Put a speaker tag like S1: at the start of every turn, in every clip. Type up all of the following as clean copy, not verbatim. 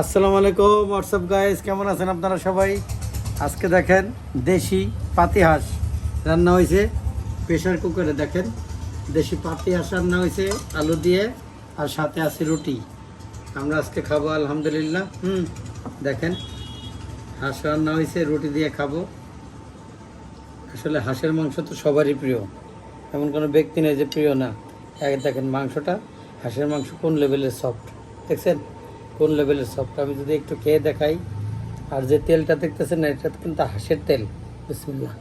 S1: আসসালামু আলাইকুম WhatsApp guys, কেমন আছেন আপনারা সবাই? আজকে দেখেন দেশি পাতি হাঁস রান্না হয়েছে প্রেশার কুকারে। দেখেন দেশি পাতি হাঁস রান্না হয়েছে আলু দিয়ে, আর সাথে আছে রুটি। আমরা আজকে খাবো আলহামদুলিল্লাহ। দেখেন হাঁস রান্না হয়েছে, রুটি দিয়ে খাবো। আসলে হাঁসের মাংস তো সবারই প্রিয়, এমন কোনো ব্যক্তি নেই যে প্রিয় না। দেখেন মাংসটা, হাঁসের মাংস কোন লেভেলের সফট, দেখছেন কোন লেভেলের সফট। আমি যদি একটু খেয়ে দেখাই, আর যে তেলটা দেখতেছেন না, এটা কিন্তু হাঁসের তেল। বিসমিল্লাহ।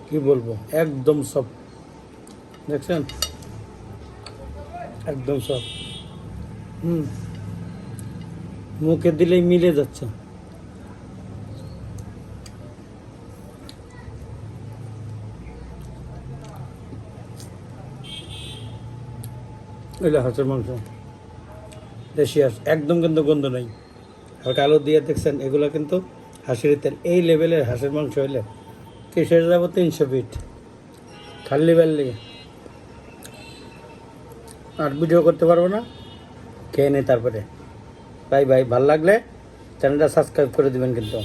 S1: কি বলবো, একদম সফট, দেখছেন একদম সফট। মুখে দিলেই মিলে যাচ্ছে। এগুলো হাঁসের মাংস, দেশি হাঁস, একদম কিন্তু গন্ধ নেই। হালকা আলু দিয়ে দেখছেন, এগুলো কিন্তু হাঁসের তেল। এই লেভেলের হাঁসের মাংস হইলে কিসের যাবো 300 ফিট খাল্লি বাল্লি, আর ভিডিও করতে পারবো না। খেয়ে নেই তারপরে। ভাই ভাল লাগলে চ্যানেলটা সাবস্ক্রাইব করে দিবেন কিন্তু।